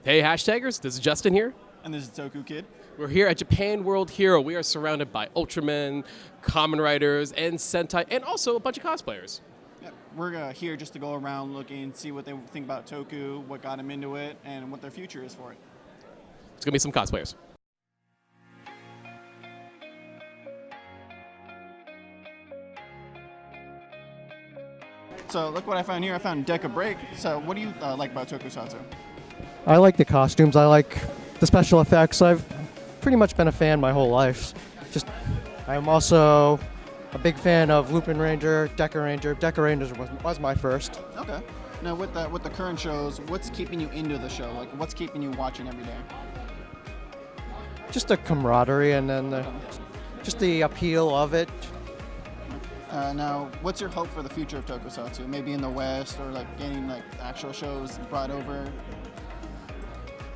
Hey, hashtaggers, this is Justin here. And this is Tokukid. We're here at Japan World Hero. We are surrounded by Ultramen, Kamen Riders, and Sentai, and also a bunch of cosplayers. Yeah, we're here just to go around looking, see what they think about Toku, what got them into it, and what their future is for it. It's going to be some cosplayers. So look what I found here. I found Deca Break. So what do you like about Tokusatsu? I like the costumes. I like the special effects. I've pretty much been a fan my whole life. I'm also a big fan of Lupin Ranger, Deca Ranger. Deca Ranger was my first. Okay. Now with the current shows, what's keeping you into the show? Like what's keeping you watching every day? Just the camaraderie and then just the appeal of it. Now, what's your hope for the future of Tokusatsu? Maybe in the West, or like getting like actual shows brought over.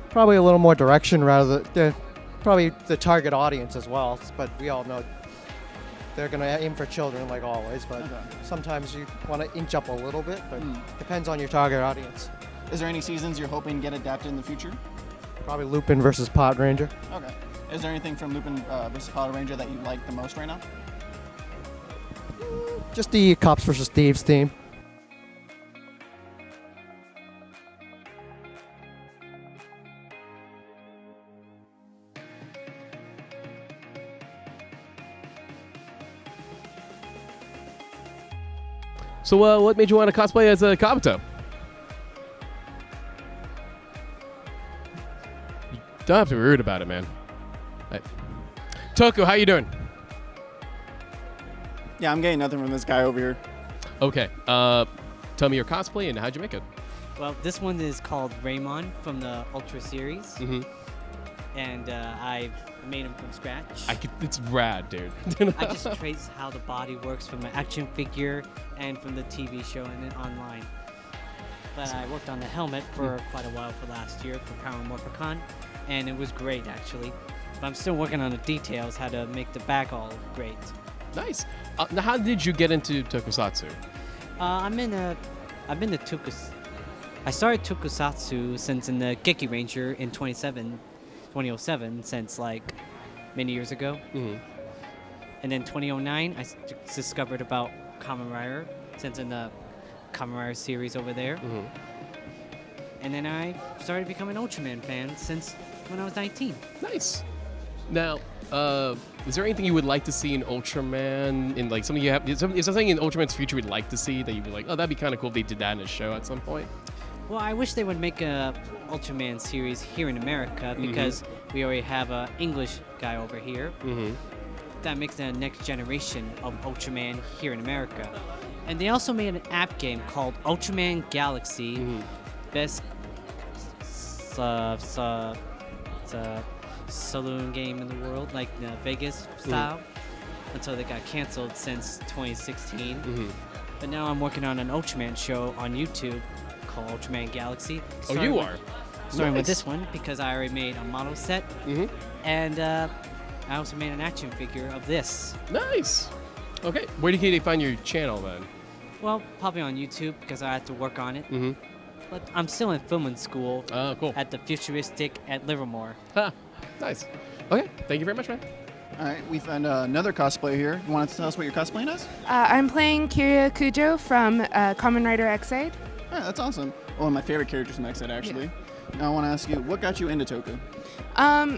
Probably a little more direction rather than probably the target audience as well. But we all know they're going to aim for children like always. But sometimes you want to inch up a little bit, but depends on your target audience. Is there any seasons you're hoping get adapted in the future? Probably Lupin versus Pod Ranger. Okay. Is there anything from Lupin versus Pod Ranger that you like the most right now? Just the Cops versus Thieves theme. So what made you want to cosplay as a Kabuto? You don't have to be rude about it, man. Right. Toku, how you doing? Yeah, I'm getting nothing from this guy over here. Okay. Tell me your cosplay and how'd you make it? Well, this one is called Raymond from the Ultra series. Mm-hmm. And I made him from scratch. It's rad, dude. I just traced how the body works from an action figure and from the TV show and then online. But I worked on the helmet for quite a while for last year for Power Morphicon, and it was great actually. But I'm still working on the details, how to make the back all great. Nice. Now, how did you get into Tokusatsu? I've been to Tokus. I started Tokusatsu since in the Geki Ranger in 2007, since like many years ago. Mm-hmm. And then 2009, I discovered about Kamen Rider, since in the Kamen Rider series over there. Mm-hmm. And then I started becoming an Ultraman fan since when I was 19. Nice. Now, is there anything you would like to see in Ultraman? In like something you have? Is there something in Ultraman's future you'd like to see that you'd be like, oh, that'd be kind of cool if they did that in a show at some point? Well, I wish they would make a Ultraman series here in America because we already have an English guy over here. Mm-hmm. That makes the next generation of Ultraman here in America. And they also made an app game called Ultraman Galaxy. Mm-hmm. Best saloon game in the world, like the Vegas style, until they got canceled since 2016. Mm-hmm. But now I'm working on an Ultraman show on YouTube called Ultraman Galaxy. Oh, you are? Starting with Nice. this one because I already made a model set, and I also made an action figure of this. Nice. Okay. Where can they find your channel then? Well, probably on YouTube because I have to work on it. Mm-hmm. But I'm still in filming school Oh, cool. at the Futuristic at Livermore. Ha. Nice. Okay. Thank you very much, man. All right, we found another cosplayer here. You want to tell us what you're cosplaying as? I'm playing Kiryu Kujo from Kamen Rider X-Aid. Yeah, that's awesome. One of my favorite characters from X-Ed, actually. Now I want to ask you, what got you into Toku?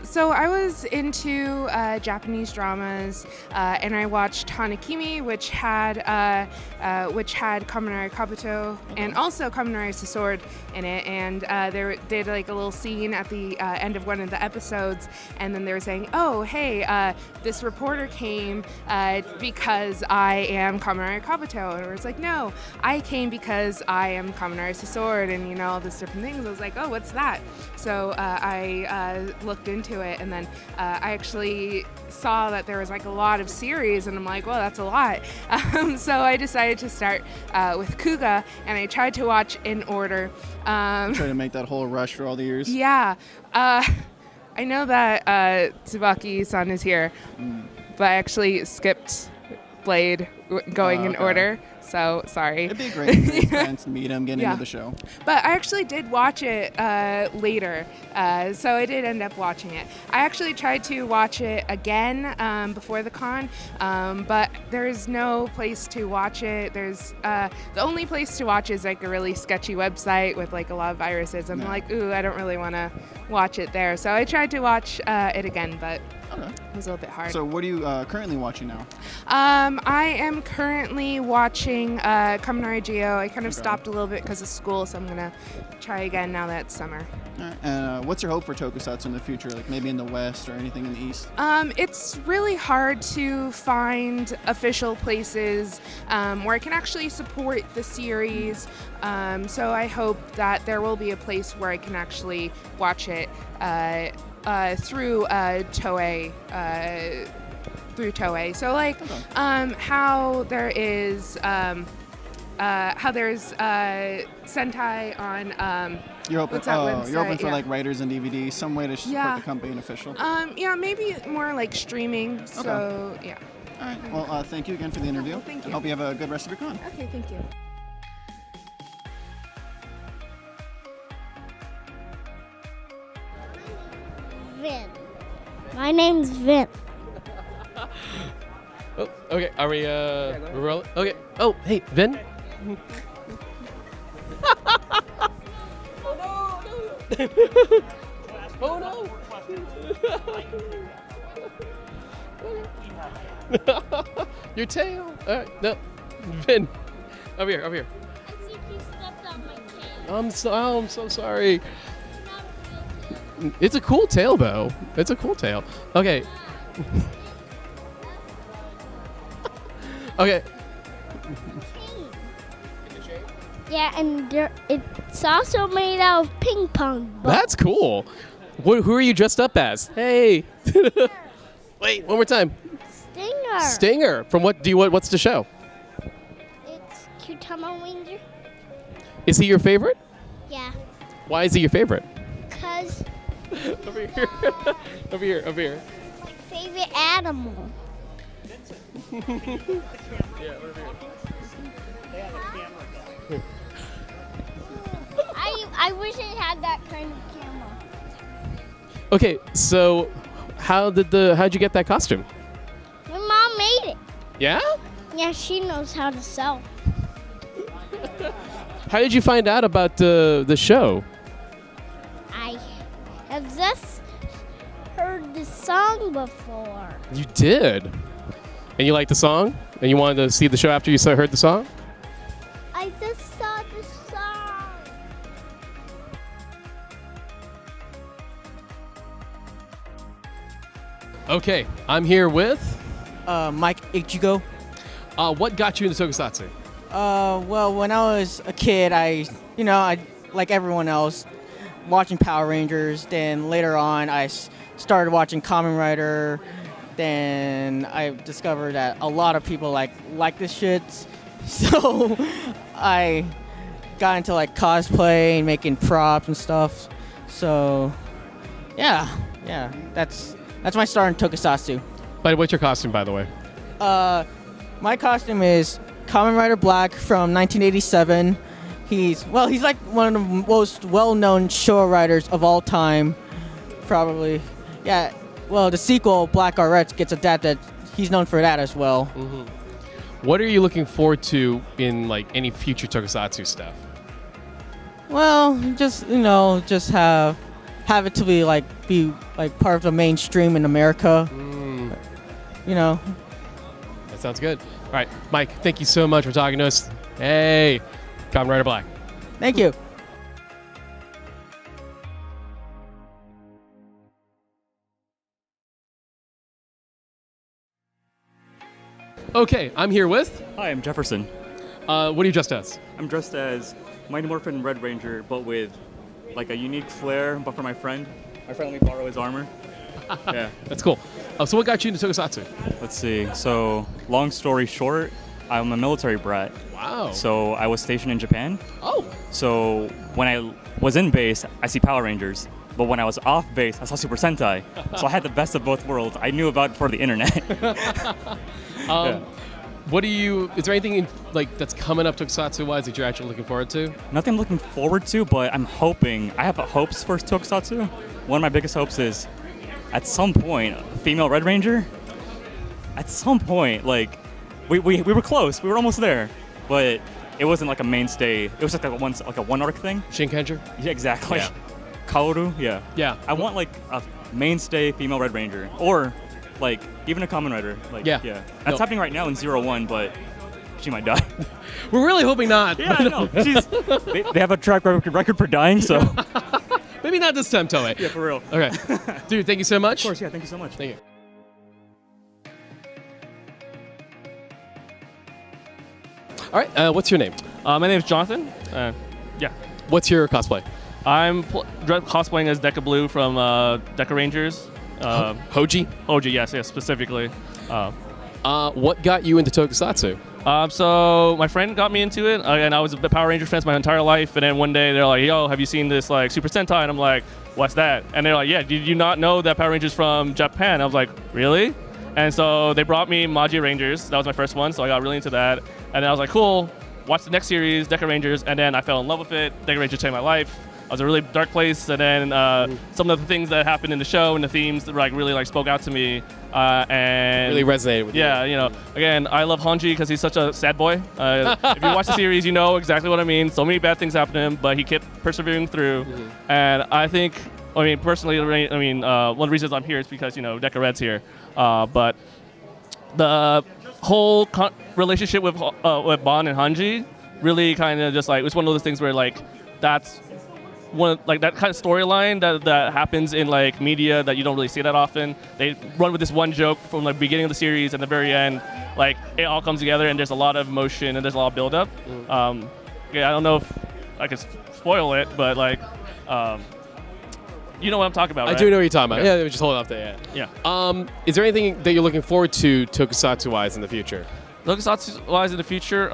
So I was into Japanese dramas, and I watched Hanakimi, which had Kamen Rider Kabuto and also Kamen Rider Sword in it. And they did like a little scene at the end of one of the episodes, and then they were saying, "Oh, hey, this reporter came because I am Kamen Rider Kabuto," and it was like, "No, I came because I am Kamen Rider Sword," and all these different things. I was like, "Oh, what's that?" So I looked into it, and then I actually saw that there was like a lot of series, and I'm like, well, that's a lot. So I decided to start with Kuga, and I tried to watch in order. Try to make that whole rush for all the years. Yeah. I know that Tsubaki-san is here, but I actually skipped Blade going in order. so sorry. It'd be a great experience to meet him, get Yeah. into the show. But I actually did watch it later, so I did end up watching it. I actually tried to watch it again before the con, but there's no place to watch it. There's the only place to watch is like a really sketchy website with like a lot of viruses. I'm like, ooh, I don't really want to watch it there. So I tried to watch it again, but Okay. it was a little bit hard. So what are you currently watching now? I am currently watching Kamen Rider Geo. I kind of Okay. stopped a little bit because of school, so I'm gonna try again now that it's summer. All right. And what's your hope for tokusatsu in the future, like maybe in the West or anything in the East? It's really hard to find official places where I can actually support the series. So I hope that there will be a place where I can actually watch it through Toei. Through Toei. So like how there's Sentai on You're open. what's that website? You're open for Yeah. like writers and DVDs, some way to support Yeah. the company and official. yeah, maybe more like streaming. So yeah. All right. Well, thank you again for the interview. Thank you. Hope you have a good rest of your con. Okay, thank you. Vin. My name's Vin. Oh, okay. Are we we're rolling? Okay. Oh, hey, Vin. Oh no! Your tail. All right, no, Vin. Over here, over here. I think you stepped on my tail. I'm so sorry. It's a cool tail, though. It's a cool tail. Okay. Okay. Yeah, and it's also made out of ping pong balls. That's cool. Who are you dressed up as? Hey. Wait, one more time. Stinger. Stinger. From what do you what? What's the show? It's Cutama Winger. Is he your favorite? Yeah, Why is he your favorite? cause Over here. Over here. Over here. my favorite animal. I wish I had that kind of camera. Okay, so how'd you get that costume? My mom made it. Yeah? Yeah, she knows how to sew. How did you find out about the show? I have just heard the song before. You did. And you liked the song? And you wanted to see the show after you heard the song? I just saw the song. Okay, I'm here with. Mike Ichigo. What got you into Tokusatsu? Well, when I was a kid, I like everyone else, watching Power Rangers. Then later on, I started watching Kamen Rider. Then I discovered that a lot of people like this shit. So I got into like cosplay and making props and stuff. So yeah, that's my start in Tokusatsu. But what's your costume, by the way? My costume is Kamen Rider Black from 1987. He's like one of the most well-known Showa riders of all time, probably. Yeah. Well, the sequel Black RX gets adapted. He's known for that as well. What are you looking forward to in like any future Tokusatsu stuff? Well, just have it to be part of the mainstream in America. You know. That sounds good. All right, Mike, thank you so much for talking to us. Hey, Kamen Rider Black. Thank you. Okay, I'm here with. Hi, I'm Jefferson. What are you dressed as? I'm dressed as Mighty Morphin Red Ranger, but with like a unique flair, but for my friend. My friend let me borrow his armor. Yeah. That's cool. So what got you into Tokusatsu? Let's see. So, long story short, I'm a military brat. Wow. So I was stationed in Japan. Oh. So when I was in base, I see Power Rangers. But when I was off base, I saw Super Sentai. So I had the best of both worlds. I knew about it before the internet. Um, What do you? Is there anything that's coming up Tokusatsu-wise that you're actually looking forward to? Nothing I'm looking forward to, but I'm hoping. I have hopes for Tokusatsu. One of my biggest hopes is, at some point, female Red Ranger. At some point, like, we were close. We were almost there, but it wasn't like a mainstay. It was like a one arc thing. Shinkenger? Yeah, exactly. Yeah. Kaoru. Yeah. Yeah. I want like a mainstay female Red Ranger, or like even a Kamen Rider. Like, Yeah. That's happening right now in 01, but she might die. We're really hoping not. Yeah, I know. Jeez. They have a track record for dying, so. Maybe not this time, Toei. Yeah, for real. Okay. Dude, thank you so much. Of course, yeah, thank you so much. Thank you. All right, what's your name? My name is Jonathan. Yeah. What's your cosplay? I'm cosplaying as Deca Blue from Deca Rangers. Hoji? Hoji, yes, specifically. What got you into Tokusatsu? So my friend got me into it, and I was a Power Ranger fan my entire life. And then one day they're like, "Yo, have you seen this like Super Sentai?" And I'm like, "What's that?" And they're like, "Yeah, did you not know that Power Rangers from Japan?" I was like, "Really?" And so they brought me Maji Rangers. That was my first one, so I got really into that. And then I was like, "Cool." Watched the next series, Deca Rangers, and then I fell in love with it. Deca Rangers changed my life. I was in a really dark place, and then some of the things that happened in the show and the themes that really spoke out to me, and Really resonated with you. Yeah, again, I love Hanji because he's such a sad boy. If you watch the series, you know exactly what I mean. So many bad things happened to him, but he kept persevering through. And I think, personally, one of the reasons I'm here is because Deca Red's here, but the whole relationship with Bon and Hanji really kind of just it's one of those things where that's one that kind of storyline that happens in media that you don't really see that often. They run with this one joke from the beginning of the series and the very end. It all comes together and there's a lot of emotion and there's a lot of build up. I don't know if I could spoil it, but you know what I'm talking about, right? I do know what you're talking about. Okay. Yeah, just hold off there. Yeah. Is there anything that you're looking forward to Tokusatsu-wise in the future? Tokusatsu-wise in the future,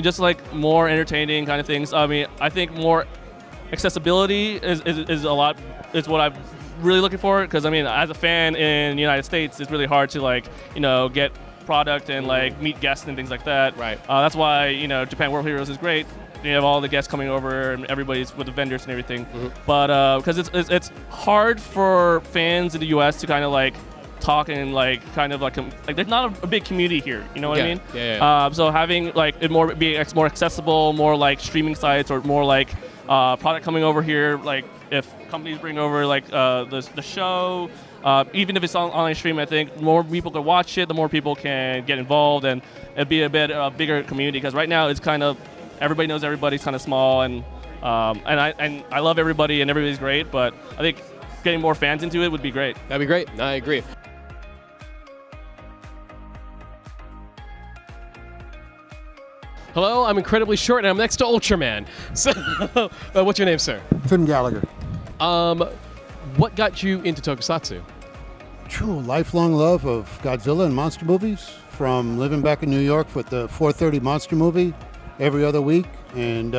just more entertaining kind of things. I think more accessibility is what I'm really looking for, because as a fan in the United States, it's really hard to get product and meet guests and things like that. Right. That's why Japan World Heroes is great. You have all the guests coming over and everybody's with the vendors and everything. But because it's hard for fans in the U.S. to kind of talk and there's not a big community here. You know what I mean? Yeah. So having it be more accessible, more streaming sites or more product coming over here, if companies bring over the show, even if it's on online stream, I think the more people can watch it, the more people can get involved, and it'd be a bit bigger community. Because right now it's kind of everybody knows everybody's kind of small, and I love everybody and everybody's great, but I think getting more fans into it would be great. That'd be great. I agree. Hello, I'm incredibly short, and I'm next to Ultraman. So, what's your name, sir? Tim Gallagher. What got you into Tokusatsu? True lifelong love of Godzilla and monster movies, from living back in New York with the 4:30 monster movie every other week, and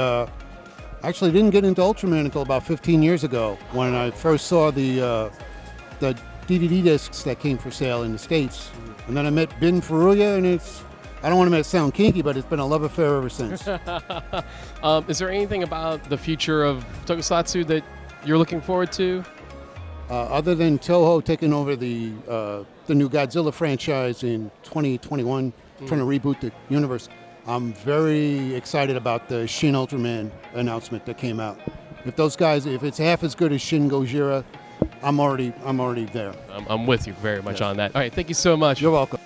actually didn't get into Ultraman until about 15 years ago when I first saw the DVD discs that came for sale in the States. And then I met Bin Furuya, and I don't want to sound kinky, but it's been a love affair ever since. Is there anything about the future of Tokusatsu that you're looking forward to? Other than Toho taking over the new Godzilla franchise in 2021, trying to reboot the universe, I'm very excited about the Shin Ultraman announcement that came out. If it's half as good as Shin Gojira, I'm already there. I'm with you very much on that. All right, thank you so much. You're welcome.